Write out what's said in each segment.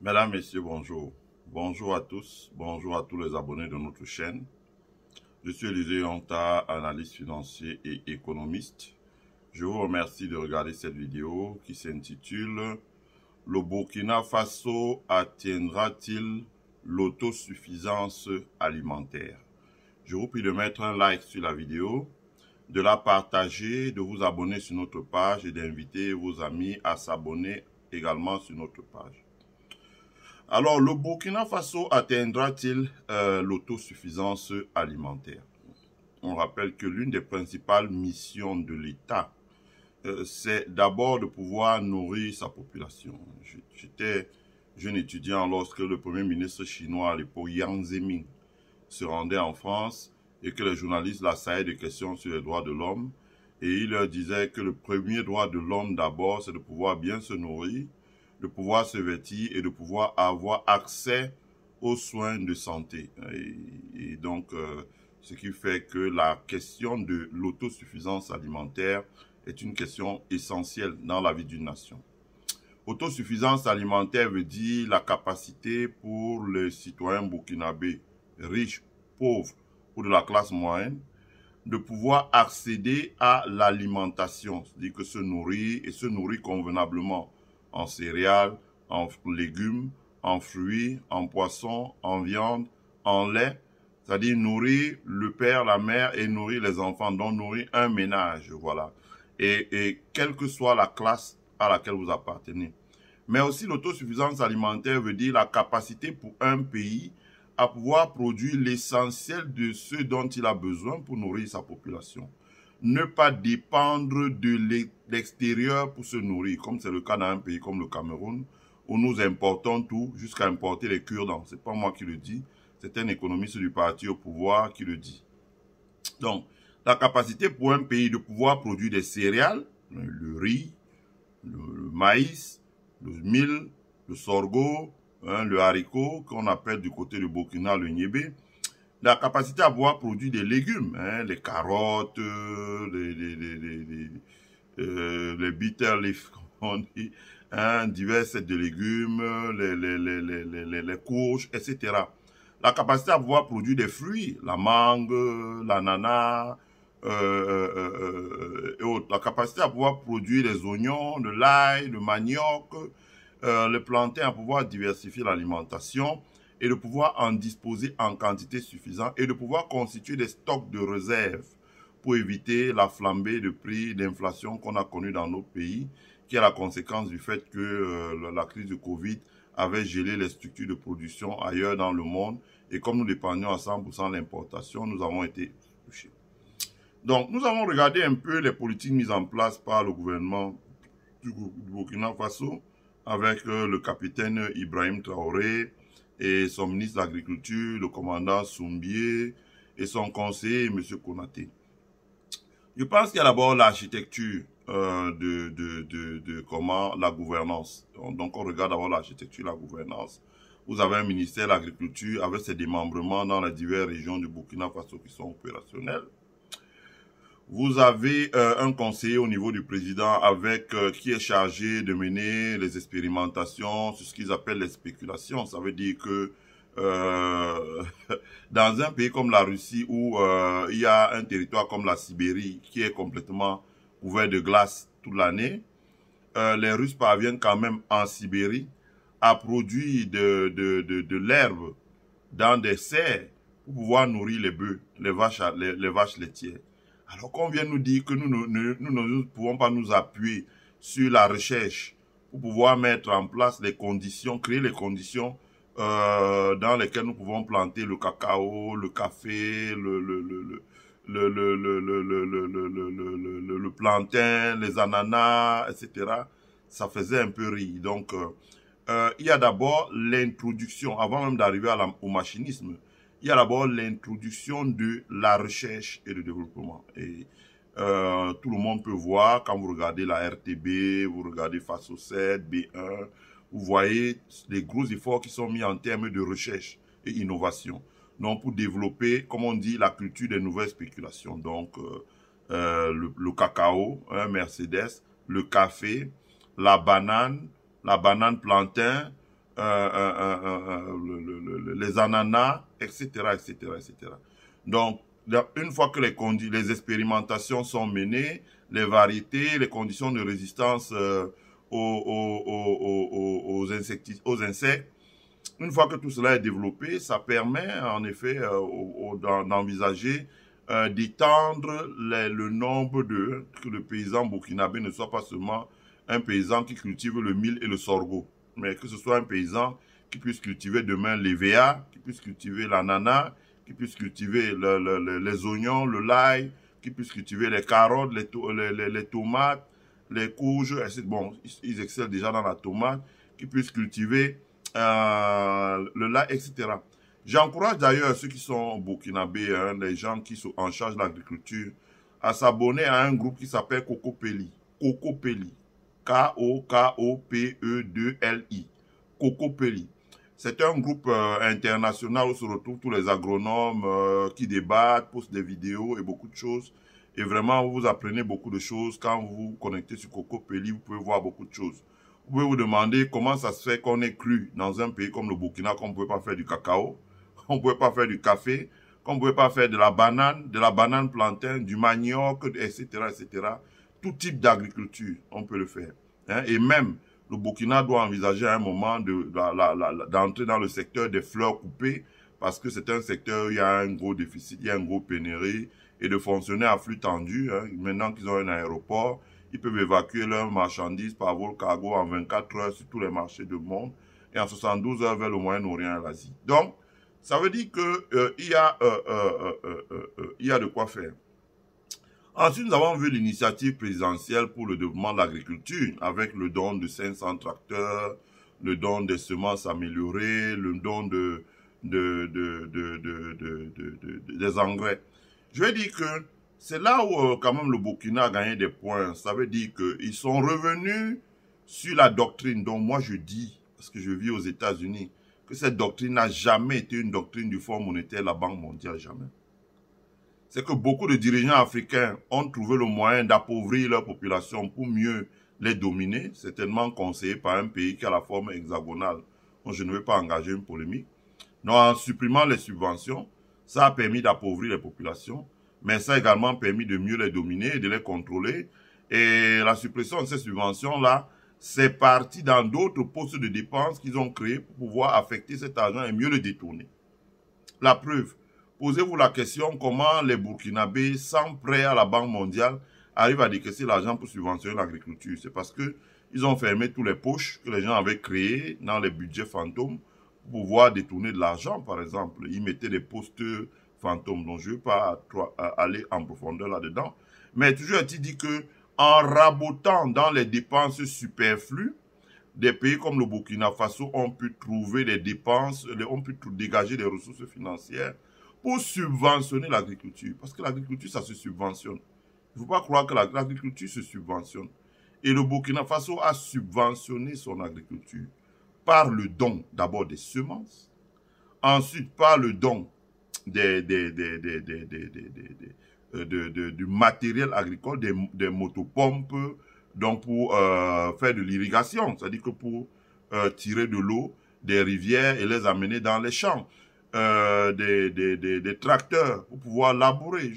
Mesdames, Messieurs, bonjour. Bonjour à tous. Bonjour à tous les abonnés de notre chaîne. Je suis Élisée Honta, analyste financier et économiste. Je vous remercie de regarder cette vidéo qui s'intitule Le Burkina Faso atteindra-t-il l'autosuffisance alimentaire? Je vous prie de mettre un like sur la vidéo, de la partager, de vous abonner sur notre page et d'inviter vos amis à s'abonner également sur notre page. Alors, le Burkina Faso atteindra-t-il l'autosuffisance alimentaire? On rappelle que l'une des principales missions de l'État, c'est d'abord de pouvoir nourrir sa population. J'étais jeune étudiant lorsque le premier ministre chinois à l'époque, Yang Zemin, se rendait en France et que les journalistes l'assaillaient de questions sur les droits de l'homme. Et il leur disait que le premier droit de l'homme d'abord, c'est de pouvoir bien se nourrir, de pouvoir se vêtir et de pouvoir avoir accès aux soins de santé. Et donc, ce qui fait que la question de l'autosuffisance alimentaire est une question essentielle dans la vie d'une nation. Autosuffisance alimentaire veut dire la capacité pour les citoyens burkinabés, riches, pauvres ou de la classe moyenne, de pouvoir accéder à l'alimentation, c'est-à-dire que se nourrir et se nourrir convenablement en céréales, en légumes, en fruits, en poissons, en viande, en lait, c'est-à-dire nourrir le père, la mère et nourrir les enfants, donc nourrir un ménage, voilà. Et quelle que soit la classe à laquelle vous appartenez. Mais aussi l'autosuffisance alimentaire veut dire la capacité pour un pays à pouvoir produire l'essentiel de ce dont il a besoin pour nourrir sa population. Ne pas dépendre de l'extérieur pour se nourrir, comme c'est le cas dans un pays comme le Cameroun, où nous importons tout jusqu'à importer les cure-dents. Ce n'est pas moi qui le dis, c'est un économiste du parti au pouvoir qui le dit. Donc, la capacité pour un pays de pouvoir produire des céréales, le riz, le maïs, le mil, le sorgho, le haricot, qu'on appelle du côté de Burkina le niébé, la capacité à pouvoir produire des légumes, les carottes, les bitter leaf, on dit, divers sets de légumes, les courges, etc. La capacité à pouvoir produire des fruits, la mangue, l'ananas, et autres. La capacité à pouvoir produire les oignons, de l'ail, le manioc, le plantain, à pouvoir diversifier l'alimentation et de pouvoir en disposer en quantité suffisante et de pouvoir constituer des stocks de réserve pour éviter la flambée de prix, d'inflation qu'on a connue dans notre pays, qui est la conséquence du fait que la crise de Covid avait gelé les structures de production ailleurs dans le monde et comme nous dépendions à 100% de l'importation, nous avons été touchés. Donc, nous avons regardé un peu les politiques mises en place par le gouvernement du Burkina Faso avec le capitaine Ibrahim Traoré et son ministre de l'Agriculture, le commandant Soumbié et son conseiller, M. Konaté. Je pense qu'il y a d'abord l'architecture de comment la gouvernance. Donc, on regarde d'abord l'architecture de la gouvernance. Vous avez un ministère de l'Agriculture avec ses démembrements dans les diverses régions du Burkina Faso qui sont opérationnels. Vous avez un conseiller au niveau du président avec qui est chargé de mener les expérimentations sur ce qu'ils appellent les spéculations. Ça veut dire que dans un pays comme la Russie où il y a un territoire comme la Sibérie qui est complètement couvert de glace toute l'année, les Russes parviennent quand même en Sibérie à produire de l'herbe dans des serres pour pouvoir nourrir les bœufs, les vaches laitières. Alors qu'on vient nous dire que nous ne pouvons pas nous appuyer sur la recherche pour pouvoir mettre en place les conditions, créer les conditions dans lesquelles nous pouvons planter le cacao, le café, le plantain, les ananas, etc. Ça faisait un peu rire. Donc, il y a d'abord l'introduction, avant même d'arriver au machinisme, il y a d'abord l'introduction de la recherche et le développement. Et tout le monde peut voir, quand vous regardez la RTB, vous regardez FASO 7, B1, vous voyez les gros efforts qui sont mis en termes de recherche et innovation. Donc, pour développer, comme on dit, la culture des nouvelles spéculations. Donc, le cacao, Mercedes, le café, la banane plantain, les ananas, etc., etc., etc. Donc, une fois que les expérimentations sont menées, les variétés, les conditions de résistance aux insectes, une fois que tout cela est développé, ça permet en effet d'envisager d'étendre le nombre que le paysan burkinabé ne soit pas seulement un paysan qui cultive le mil et le sorgho, mais que ce soit un paysan qui puisse cultiver demain l'EVA, qui puisse cultiver l'ananas, qui puisse cultiver les oignons, le l'ail, qui puisse cultiver les carottes, les tomates, les courges, etc. Bon, ils excellent déjà dans la tomate, qui puisse cultiver le lait, etc. J'encourage d'ailleurs ceux qui sont burkinabés, hein, les gens qui sont en charge de l'agriculture, à s'abonner à un groupe qui s'appelle Kokopeli. Kokopeli. Kokopeli. Kokopeli. C'est un groupe international où se retrouvent tous les agronomes qui débattent, postent des vidéos et beaucoup de choses. Et vraiment, vous apprenez beaucoup de choses. Quand vous vous connectez sur Kokopeli, vous pouvez voir beaucoup de choses. Vous pouvez vous demander comment ça se fait qu'on est cru dans un pays comme le Burkina, qu'on ne pouvait pas faire du cacao, qu'on ne pouvait pas faire du café, qu'on ne pouvait pas faire de la banane plantain, du manioc, etc., etc. Tout type d'agriculture, on peut le faire. Hein? Et même, le Burkina doit envisager à un moment d'entrer dans le secteur des fleurs coupées, parce que c'est un secteur où il y a un gros déficit, il y a un gros pénurie, et de fonctionner à flux tendu. Hein? Maintenant qu'ils ont un aéroport, ils peuvent évacuer leurs marchandises par vol cargo en 24 heures sur tous les marchés du monde et en 72 heures vers le Moyen-Orient et l'Asie. Donc, ça veut dire que il y a de quoi faire. Ensuite, nous avons vu l'initiative présidentielle pour le développement de l'agriculture avec le don de 500 tracteurs, le don des semences améliorées, le don des engrais. Je vais dire que c'est là où quand même le Burkina a gagné des points. Ça veut dire qu'ils sont revenus sur la doctrine dont moi je dis, parce que je vis aux États-Unis, que cette doctrine n'a jamais été une doctrine du Fonds monétaire, la Banque mondiale, jamais. C'est que beaucoup de dirigeants africains ont trouvé le moyen d'appauvrir leur population pour mieux les dominer, certainement conseillé par un pays qui a la forme hexagonale. Donc je ne vais pas engager une polémique. Donc en supprimant les subventions, ça a permis d'appauvrir les populations, mais ça a également permis de mieux les dominer et de les contrôler. Et la suppression de ces subventions-là, c'est parti dans d'autres postes de dépenses qu'ils ont créés pour pouvoir affecter cet argent et mieux le détourner. La preuve, posez-vous la question comment les Burkinabés, sans prêt à la Banque mondiale, arrivent à décaisser l'argent pour subventionner l'agriculture. C'est parce que ils ont fermé tous les poches que les gens avaient créés dans les budgets fantômes pour pouvoir détourner de l'argent, par exemple. Ils mettaient des postes fantômes, dont je ne vais pas aller en profondeur là-dedans. Mais toujours est-il dit que en rabotant dans les dépenses superflues, des pays comme le Burkina Faso ont pu trouver des dépenses, ont pu dégager des ressources financières pour subventionner l'agriculture. Parce que l'agriculture, ça se subventionne. Il ne faut pas croire que l'agriculture se subventionne. Et le Burkina Faso a subventionné son agriculture par le don d'abord des semences, ensuite par le don du matériel agricole, des motopompes, donc pour faire de l'irrigation, c'est-à-dire que pour tirer de l'eau des rivières et les amener dans les champs, des tracteurs pour pouvoir labourer.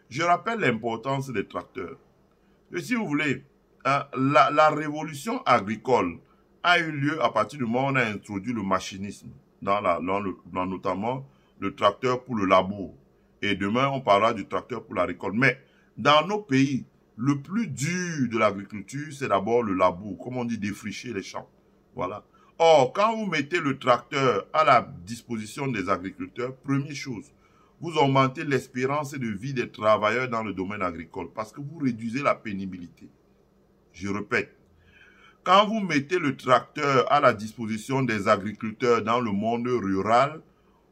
Je rappelle l'importance des tracteurs. Et si vous voulez, la révolution agricole a eu lieu à partir du moment où on a introduit le machinisme, dans notamment le tracteur pour le labour. Et demain, on parlera du tracteur pour la récolte. Mais dans nos pays, le plus dur de l'agriculture, c'est d'abord le labour, comme on dit, défricher les champs. Voilà. Or, quand vous mettez le tracteur à la disposition des agriculteurs, première chose, vous augmentez l'espérance de vie des travailleurs dans le domaine agricole parce que vous réduisez la pénibilité. Je répète, quand vous mettez le tracteur à la disposition des agriculteurs dans le monde rural,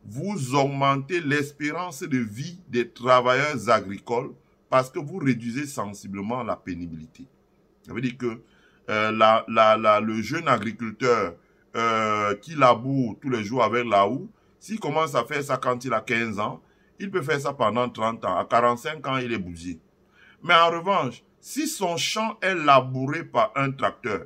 vous augmentez l'espérance de vie des travailleurs agricoles parce que vous réduisez sensiblement la pénibilité. Ça veut dire que le jeune agriculteur qui laboure tous les jours avec la houe, s'il commence à faire ça quand il a 15 ans, il peut faire ça pendant 30 ans. À 45 ans, il est bousillé. Mais en revanche, si son champ est labouré par un tracteur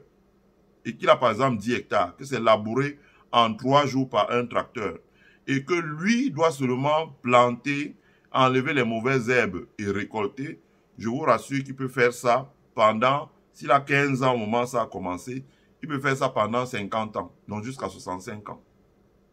et qu'il a par exemple 10 hectares, que c'est labouré en 3 jours par un tracteur et que lui doit seulement planter, enlever les mauvaises herbes et récolter, je vous rassure qu'il peut faire ça pendant, s'il a 15 ans au moment où ça a commencé, il peut faire ça pendant 50 ans, donc jusqu'à 65 ans.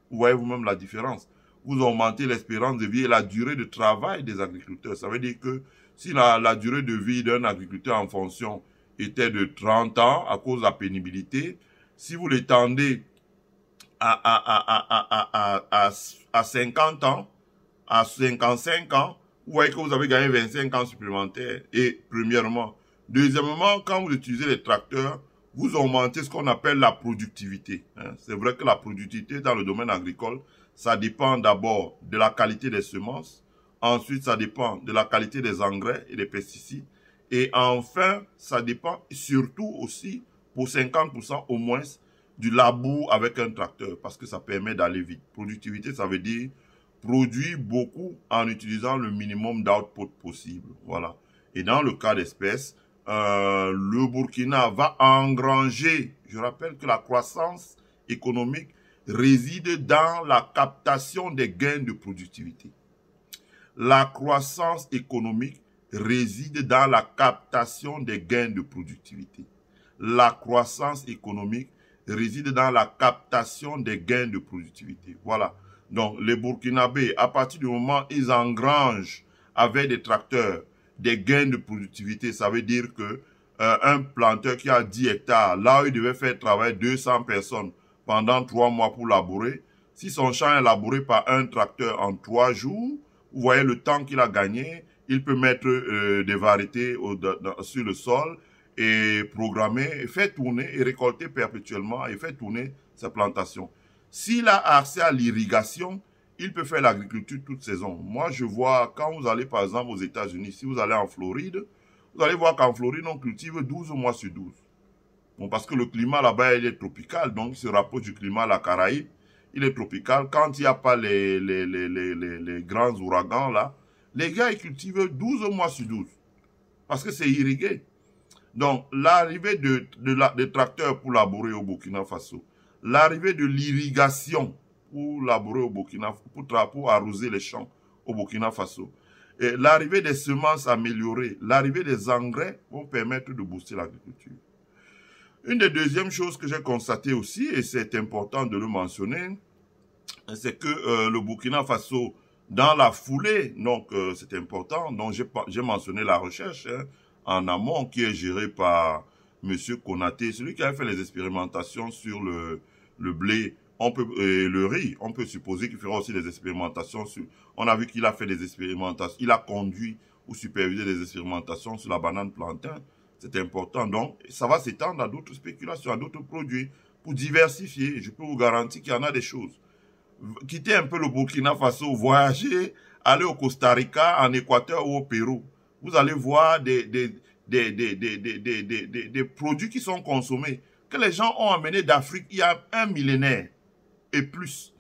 Vous voyez vous-même la différence. Vous augmentez l'espérance de vie et la durée de travail des agriculteurs. Ça veut dire que si la durée de vie d'un agriculteur en fonction était de 30 ans à cause de la pénibilité, si vous l'étendez à 50 ans, à 55 ans, vous voyez que vous avez gagné 25 ans supplémentaires. Et premièrement. Deuxièmement, quand vous utilisez les tracteurs, vous augmentez ce qu'on appelle la productivité. C'est vrai que la productivité dans le domaine agricole, ça dépend d'abord de la qualité des semences. Ensuite, ça dépend de la qualité des engrais et des pesticides. Et enfin, ça dépend surtout aussi, pour 50% au moins, du labour avec un tracteur, parce que ça permet d'aller vite. Productivité, ça veut dire produire beaucoup en utilisant le minimum d'output possible. Voilà. Et dans le cas d'espèce, le Burkina va engranger, je rappelle que la croissance économique réside dans la captation des gains de productivité. La croissance économique réside dans la captation des gains de productivité. La croissance économique réside dans la captation des gains de productivité. Voilà. Donc, les Burkinabés, à partir du moment où ils engrangent avec des tracteurs des gains de productivité, ça veut dire que un planteur qui a 10 hectares, là où il devait faire travailler 200 personnes pendant 3 mois pour labourer, si son champ est labouré par un tracteur en 3 jours, vous voyez le temps qu'il a gagné, il peut mettre des variétés sur le sol et programmer, et faire tourner et récolter perpétuellement et faire tourner sa plantation. S'il a accès à l'irrigation, il peut faire l'agriculture toute saison. Moi, je vois, quand vous allez par exemple aux États-Unis, si vous allez en Floride, vous allez voir qu'en Floride, on cultive 12 mois sur 12. Bon, parce que le climat là-bas, il est tropical, donc il se rapproche du climat de la Caraïbe. Il est tropical. Quand il n'y a pas les grands ouragans là, les gars, ils cultivent 12 mois sur 12. Parce que c'est irrigué. Donc, l'arrivée des tracteurs pour labourer au Burkina Faso, l'arrivée de l'irrigation pour labourer au Burkina Faso, pour arroser les champs au Burkina Faso, et l'arrivée des semences améliorées, l'arrivée des engrais vont permettre de booster l'agriculture. Une des deuxièmes choses que j'ai constatées aussi, et c'est important de le mentionner, c'est que le Burkina Faso, dans la foulée, donc c'est important, donc j'ai mentionné la recherche en amont qui est gérée par M. Konaté, celui qui a fait les expérimentations sur le blé, le riz. On peut supposer qu'il fera aussi des expérimentations sur... On a vu qu'il a fait des expérimentations, il a conduit ou supervisé des expérimentations sur la banane plantain. C'est important. Donc, ça va s'étendre à d'autres spéculations, à d'autres produits pour diversifier. Je peux vous garantir qu'il y en a des choses. Quittez un peu le Burkina Faso, voyager, aller au Costa Rica, en Équateur ou au Pérou. Vous allez voir des produits qui sont consommés, que les gens ont amenés d'Afrique il y a 1 millénaire et plus,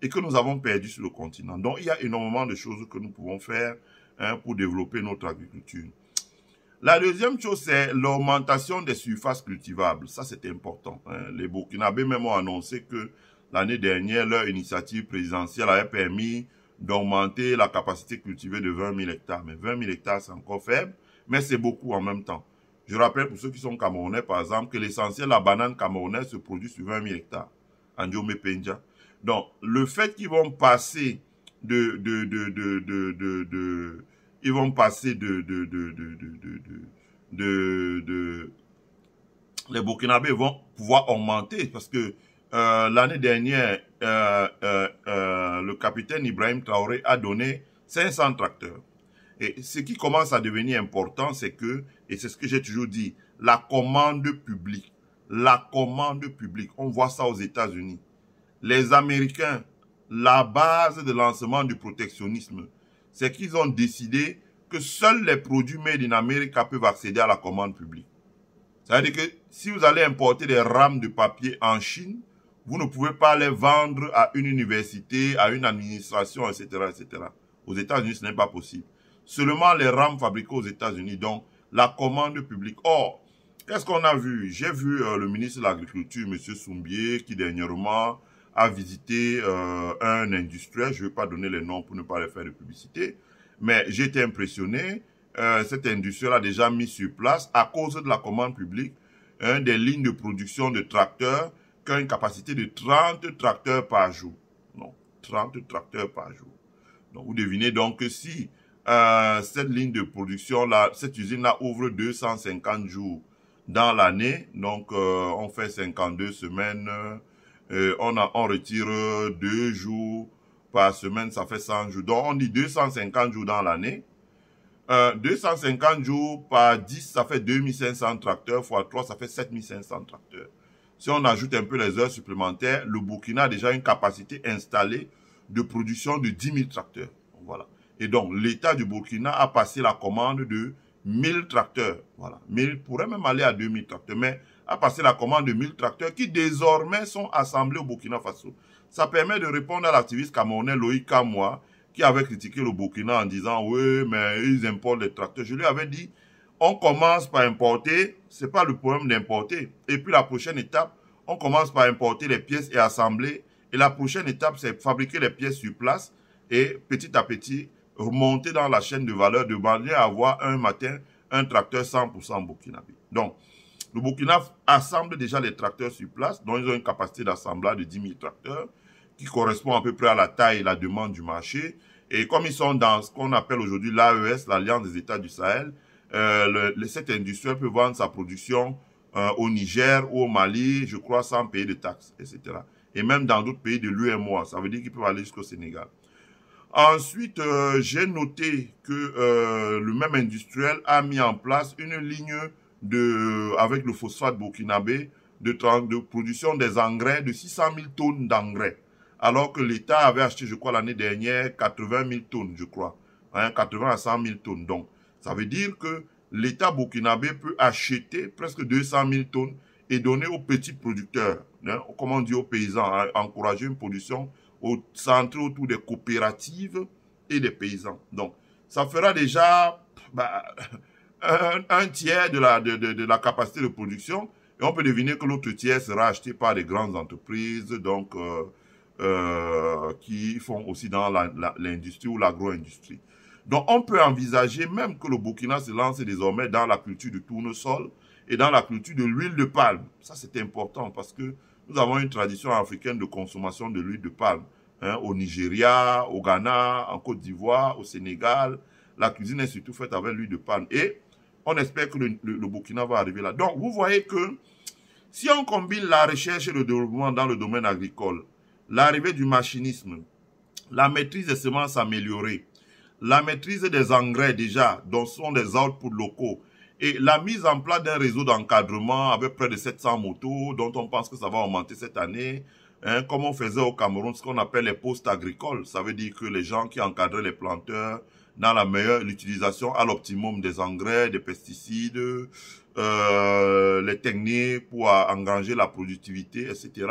et que nous avons perdu sur le continent. Donc, il y a énormément de choses que nous pouvons faire pour développer notre agriculture. La deuxième chose, c'est l'augmentation des surfaces cultivables. Ça, c'est important. Les Burkinabés même ont annoncé que l'année dernière, leur initiative présidentielle avait permis d'augmenter la capacité cultivée de 20 000 hectares. Mais 20 000 hectares, c'est encore faible, mais c'est beaucoup en même temps. Je rappelle pour ceux qui sont camerounais, par exemple, que l'essentiel de la banane camerounaise se produit sur 20 000 hectares. En Djomé Penja. Donc, le fait qu'ils vont passer les Burkinabés vont pouvoir augmenter parce que l'année dernière, le capitaine Ibrahim Traoré a donné 500 tracteurs. Et ce qui commence à devenir important, c'est que, et c'est ce que j'ai toujours dit, la commande publique. La commande publique. On voit ça aux États-Unis. Les Américains, la base de lancement du protectionnisme, c'est qu'ils ont décidé que seuls les produits made in America peuvent accéder à la commande publique. Ça veut dire que si vous allez importer des rames de papier en Chine, vous ne pouvez pas les vendre à une université, à une administration, etc., etc. Aux États-Unis, ce n'est pas possible. Seulement les rames fabriquées aux États-Unis, donc la commande publique. Or, qu'est-ce qu'on a vu? J'ai vu le ministre de l'Agriculture, M. Soumbier, qui dernièrement à visiter un industriel. Je ne vais pas donner les noms pour ne pas les faire de publicité. Mais j'ai été impressionné. Cet industriel a déjà mis sur place, à cause de la commande publique, des lignes de production de tracteurs qui ont une capacité de 30 tracteurs par jour. Non, 30 tracteurs par jour. Donc, vous devinez donc que si cette ligne de production-là, cette usine-là ouvre 250 jours dans l'année, donc on fait 52 semaines, on retire 2 jours par semaine, ça fait 100 jours. Donc, on dit 250 jours dans l'année. 250 jours par 10, ça fait 2500 tracteurs, fois 3, ça fait 7500 tracteurs. Si on ajoute un peu les heures supplémentaires, le Burkina a déjà une capacité installée de production de 10 000 tracteurs. Voilà. Et donc, l'État du Burkina a passé la commande de 1000 tracteurs. Voilà. 1000 pourrait même aller à 2000 tracteurs, mais a passé la commande de 1000 tracteurs qui désormais sont assemblés au Burkina Faso. Ça permet de répondre à l'activiste camerounais Loïc Kamoua, qui avait critiqué le Burkina en disant « Oui, mais ils importent les tracteurs. » Je lui avais dit « On commence par importer, c'est pas le problème d'importer. Et puis la prochaine étape, on commence par importer les pièces et assembler. Et la prochaine étape, c'est fabriquer les pièces sur place et petit à petit, remonter dans la chaîne de valeur de manière à avoir un matin un tracteur 100% burkinabé. » Donc, le Burkina assemble déjà les tracteurs sur place, dont ils ont une capacité d'assemblage de 10 000 tracteurs, qui correspond à peu près à la taille et la demande du marché. Et comme ils sont dans ce qu'on appelle aujourd'hui l'AES, l'Alliance des États du Sahel, cet industriel peut vendre sa production au Niger ou au Mali, je crois, sans payer de taxes, etc. Et même dans d'autres pays de l'UEMOA, ça veut dire qu'ils peuvent aller jusqu'au Sénégal. Ensuite, j'ai noté que le même industriel a mis en place une ligne avec le phosphate burkinabé de production des engrais, de 600 000 tonnes d'engrais. Alors que l'État avait acheté, je crois, l'année dernière, 80 000 tonnes, je crois. 80 à 100 000 tonnes. Donc, ça veut dire que l'État burkinabé peut acheter presque 200 000 tonnes et donner aux petits producteurs, comme on dit aux paysans, encourager une production centrée autour des coopératives et des paysans. Donc, ça fera déjà un tiers de la capacité de production et on peut deviner que l'autre tiers sera acheté par des grandes entreprises, donc qui font aussi dans l'industrie ou l'agro-industrie. Donc, on peut envisager même que le Burkina se lance désormais dans la culture du tournesol et dans la culture de l'huile de palme. Ça, c'est important parce que nous avons une tradition africaine de consommation de l'huile de palme. Au Nigeria, au Ghana, en Côte d'Ivoire, au Sénégal, la cuisine est surtout faite avec l'huile de palme. Et on espère que le Burkina va arriver là. Donc, vous voyez que si on combine la recherche et le développement dans le domaine agricole, l'arrivée du machinisme, la maîtrise des semences améliorées, la maîtrise des engrais déjà, dont sont des outputs locaux, et la mise en place d'un réseau d'encadrement avec près de 700 motos, dont on pense que ça va augmenter cette année, comme on faisait au Cameroun, ce qu'on appelle les postes agricoles. Ça veut dire que les gens qui encadraient les planteurs dans l'utilisation à l'optimum des engrais, des pesticides, les techniques pour engranger la productivité, etc.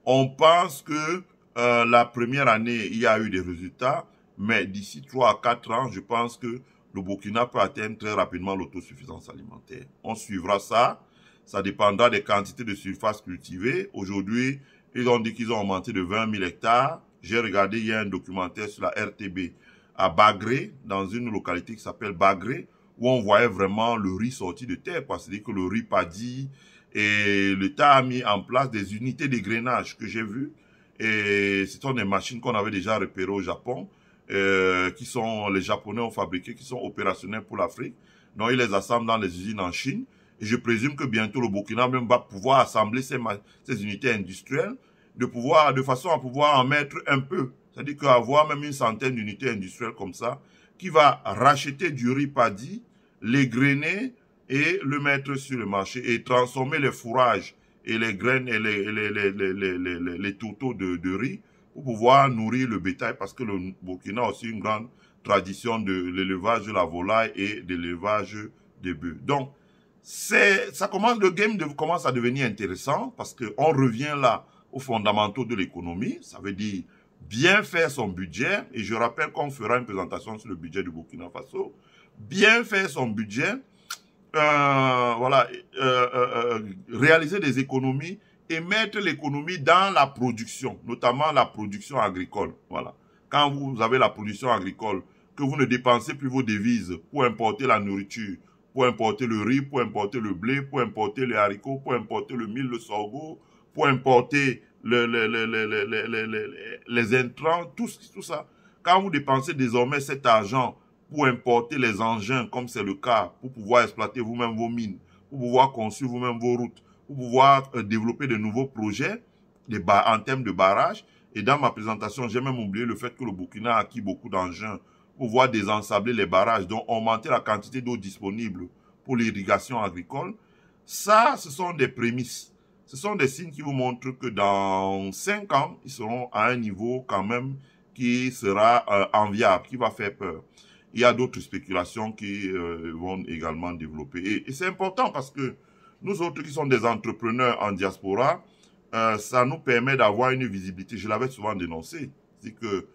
On pense que la première année, il y a eu des résultats, mais d'ici 3 à 4 ans, je pense que le Burkina peut atteindre très rapidement l'autosuffisance alimentaire. On suivra ça. Ça dépendra des quantités de surface cultivées. Aujourd'hui, ils ont dit qu'ils ont augmenté de 20 000 hectares. J'ai regardé, il y a un documentaire sur la RTB à Bagré, dans une localité qui s'appelle Bagré, où on voyait vraiment le riz sorti de terre. C'est-à-dire que le riz paddy, et l'État a mis en place des unités d'égrainage que j'ai vues. Et ce sont des machines qu'on avait déjà repérées au Japon, les Japonais ont fabriqué, qui sont opérationnels pour l'Afrique. Donc, ils les assemblent dans les usines en Chine. Et je présume que bientôt le Burkina même va pouvoir assembler ces unités industrielles, de façon à pouvoir en mettre un peu. C'est-à-dire qu'avoir même une centaine d'unités industrielles comme ça, qui va racheter du riz paddy, l'égrainer et le mettre sur le marché et transformer les fourrages et les graines et les tourteaux de riz pour pouvoir nourrir le bétail, parce que le Burkina a aussi une grande tradition de l'élevage de la volaille et de l'élevage des bœufs. Donc, le game commence à devenir intéressant parce qu'on revient là aux fondamentaux de l'économie. Ça veut dire bien faire son budget. Et je rappelle qu'on fera une présentation sur le budget du Burkina Faso. Bien faire son budget. Réaliser des économies et mettre l'économie dans la production, notamment la production agricole. Voilà. Quand vous avez la production agricole, que vous ne dépensez plus vos devises pour importer la nourriture, pour importer le riz, pour importer le blé, pour importer les haricots, pour importer le mil, le sorgho, pour importer les intrants, tout ça. Quand vous dépensez désormais cet argent pour importer les engins, comme c'est le cas, pour pouvoir exploiter vous-même vos mines, pour pouvoir construire vous-même vos routes, pour pouvoir développer de nouveaux projets en termes de barrages. Et dans ma présentation, j'ai même oublié le fait que le Burkina a acquis beaucoup d'engins pour pouvoir désensabler les barrages, donc augmenter la quantité d'eau disponible pour l'irrigation agricole. Ça, ce sont des prémices. Ce sont des signes qui vous montrent que dans 5 ans, ils seront à un niveau quand même qui sera enviable, qui va faire peur. Il y a d'autres spéculations qui vont également développer. Et c'est important parce que nous autres qui sommes des entrepreneurs en diaspora, ça nous permet d'avoir une visibilité. Je l'avais souvent dénoncé. C'est que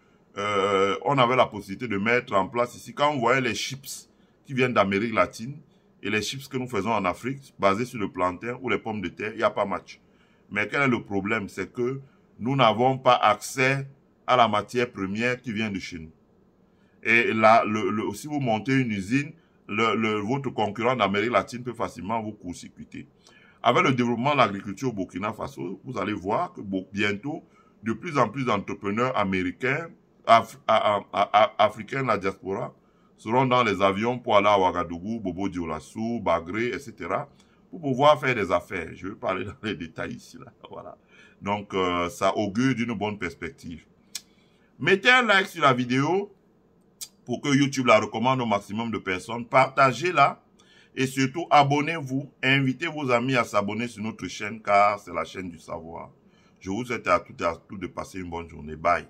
on avait la possibilité de mettre en place ici, quand on voyait les chips qui viennent d'Amérique latine et les chips que nous faisons en Afrique, basés sur le plantain ou les pommes de terre, il n'y a pas match. Mais quel est le problème? C'est que nous n'avons pas accès à la matière première qui vient de chez nous. Et là, si vous montez une usine, votre concurrent d'Amérique latine peut facilement vous court-circuiter. Avec le développement de l'agriculture au Burkina Faso, vous allez voir que bientôt, de plus en plus d'entrepreneurs américains, africains de la diaspora, seront dans les avions pour aller à Ouagadougou, Bobo Dioulassou, Bagré, etc., pour pouvoir faire des affaires. Je vais parler dans les détails ici, là. Voilà. Donc, ça augure d'une bonne perspective. Mettez un like sur la vidéo pour que YouTube la recommande au maximum de personnes. Partagez-la et surtout abonnez-vous. Invitez vos amis à s'abonner sur notre chaîne car c'est la chaîne du savoir. Je vous souhaite à toutes et à tous de passer une bonne journée. Bye.